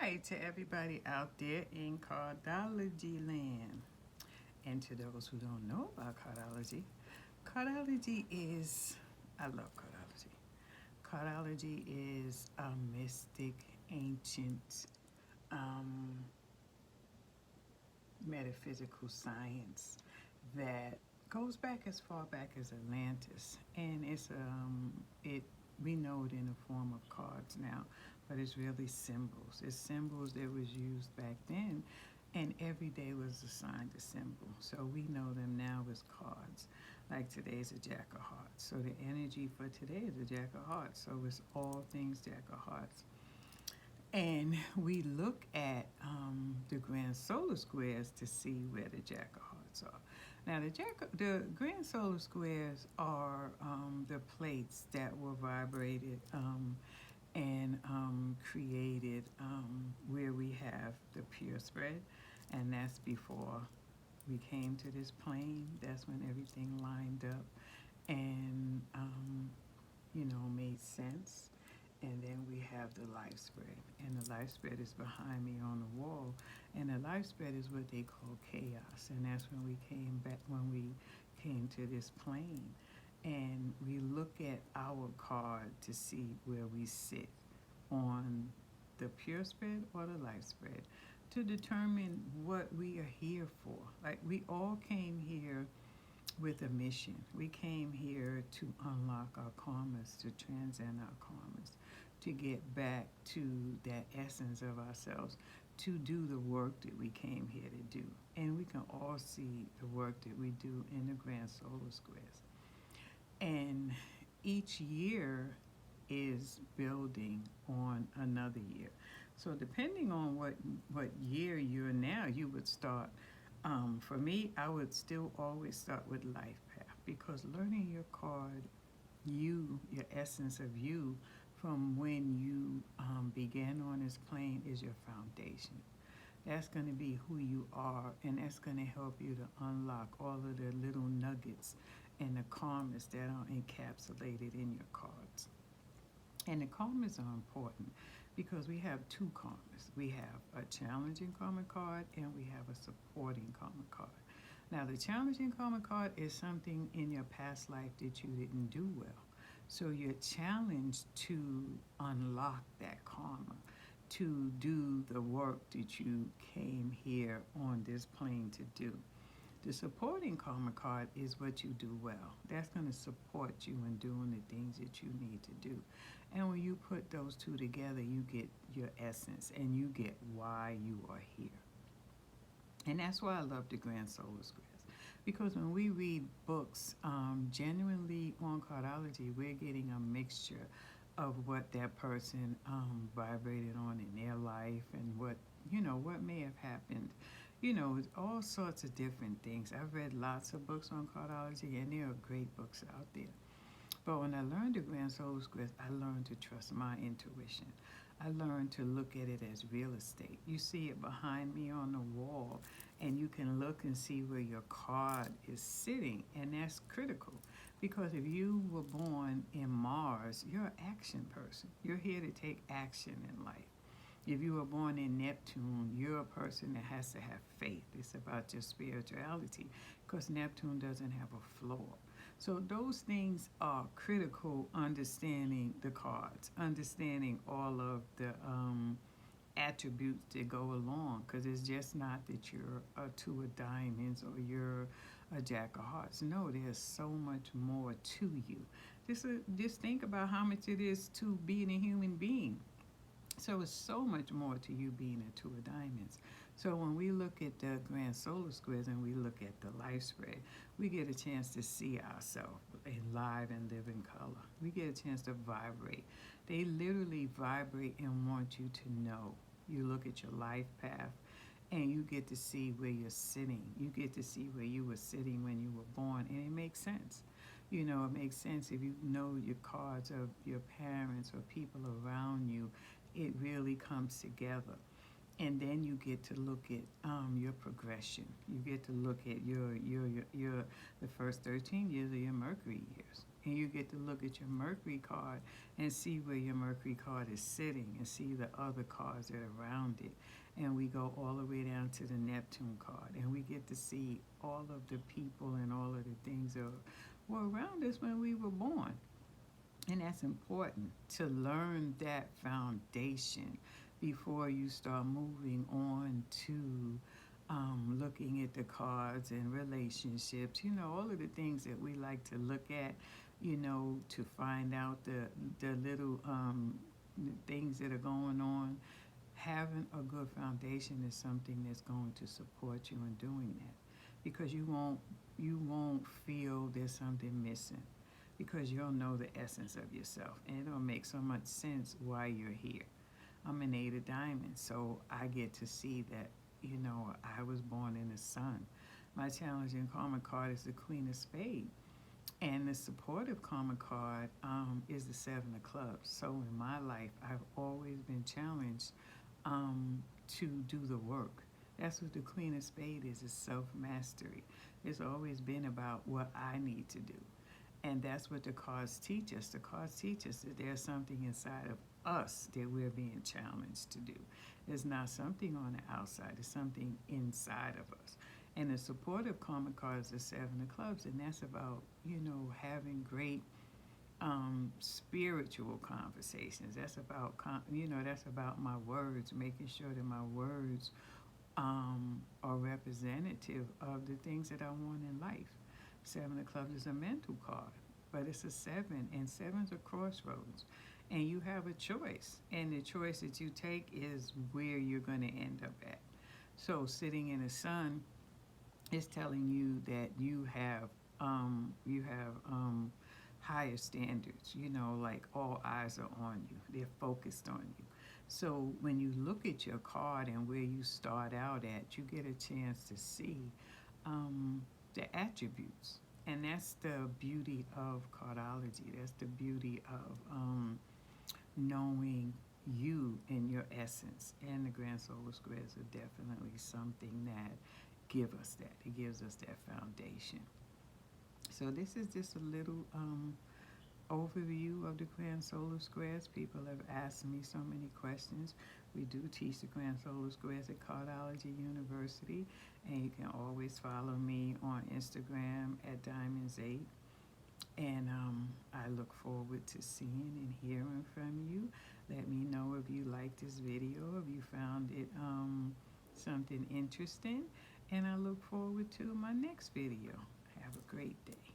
Hi to everybody out there in Cardology land. And to those who don't know about Cardology, Cardology is, I love Cardology. Cardology is a mystic, ancient, um, metaphysical science that goes back as far back as Atlantis, and it we know it in the form of cards now, but it's really symbols. It's symbols that was used back then, and every day was assigned a symbol. So we know them now as cards. Like today's a Jack of Hearts. So the energy for today is a Jack of Hearts. So it's all things Jack of Hearts. And we look at the grand solar squares to see where the Jack of Hearts are. Now, the grand solar squares are the plates that were vibrated and created where we have the pure spread, and that's before we came to this plane. That's when everything lined up and made sense. And then we have the life spread, and the life spread is behind me on the wall. And the life spread is what they call chaos, and that's when we came back, when we came to this plane. And we look at our card to see where we sit on the pure spread or the life spread to determine what we are here for. Like, we all came here with a mission. We came here to unlock our karmas, to transcend our karmas, to get back to that essence of ourselves, to do the work that we came here to do. And we can all see the work that we do in the grand solar squares. And each year is building on another year. So depending on what year you're now, you would start. For me, I would still always start with life path, because learning your card, your essence of you, from when you began on this plane, is your foundation. That's going to be who you are, and that's going to help you to unlock all of the little nuggets and the karmas that are encapsulated in your cards. And the karmas are important because we have two karmas. We have a challenging karma card and we have a supporting karma card. Now, the challenging karma card is something in your past life that you didn't do well. So you're challenged to unlock that karma, to do the work that you came here on this plane to do. The supporting karma card is what you do well. That's going to support you in doing the things that you need to do. And when you put those two together, you get your essence and you get why you are here. And that's why I love the grand solar squares. Because when we read books, genuinely on Cardology, we're getting a mixture of what that person vibrated on in their life, and what may have happened. All sorts of different things. I've read lots of books on Cardology, and there are great books out there. But when I learned the grand solar squares, I learned to trust my intuition. I learned to look at it as real estate. You see it behind me on the wall, and you can look and see where your card is sitting, and that's critical. Because if you were born in Mars, you're an action person. You're here to take action in life. If you were born in Neptune, you're a person that has to have faith. It's about your spirituality, because Neptune doesn't have a floor. So those things are critical, understanding the cards, understanding all of the attributes that go along, because it's just not that you're a two of diamonds or you're a jack of hearts. No, there's so much more to you. Just think about how much it is to being a human being. So it's so much more to you being a two of diamonds. So when we look at the grand solar squares and we look at the life spread, we get a chance to see ourselves in live and living color. We get a chance to vibrate. They literally vibrate and want you to know. You look at your life path and you get to see where you're sitting. You get to see where you were sitting when you were born, and it makes sense. It makes sense if you know your cards of your parents or people around you. It really comes together. And then you get to look at your progression. You get to look at your the first 13 years of your Mercury years. and you get to look at your Mercury card and see where your Mercury card is sitting and see the other cards that are around it. And we go all the way down to the Neptune card, and we get to see all of the people and all of the things that were around us when we were born. And that's important to learn that foundation before you start moving on to looking at the cards and relationships, all of the things that we like to look at, to find out the little things that are going on. Having a good foundation is something that's going to support you in doing that, because you won't feel there's something missing, because you'll know the essence of yourself, and it'll make so much sense why you're here. I'm an 8 of diamonds, so I get to see that, I was born in the sun. My challenging karma card is the Queen of Spades, and the supportive karma card is the 7 of Clubs. So in my life, I've always been challenged to do the work. That's what the Queen of Spades is self-mastery. It's always been about what I need to do. And that's what the cards teach us. The cards teach us that there's something inside of us that we're being challenged to do. It's not something on the outside. It's something inside of us. And the supportive karma card is the 7 of Clubs, and that's about, having great spiritual conversations. That's about, that's about my words, making sure that my words are representative of the things that I want in life. 7 of Clubs is a mental card, but it's a 7, and 7's a crossroads. And you have a choice, and the choice that you take is where you're going to end up at. So sitting in the sun is telling you that you have higher standards, like all eyes are on you. They're focused on you. So when you look at your card and where you start out at, you get a chance to see the attributes. And that's the beauty of cardology. That's the beauty of knowing you and your essence. And the Grand Solar Squares are definitely something that give us that. It gives us that foundation. So this is just a little overview of the Grand Solar Squares. People have asked me so many questions. We do teach the Grand Solar Squares at Cardology University, and you can always follow me on Instagram at Diamonds8. And I look forward to seeing and hearing from you. Let me know if you liked this video, if you found it something interesting, and I look forward to my next video. Have a great day.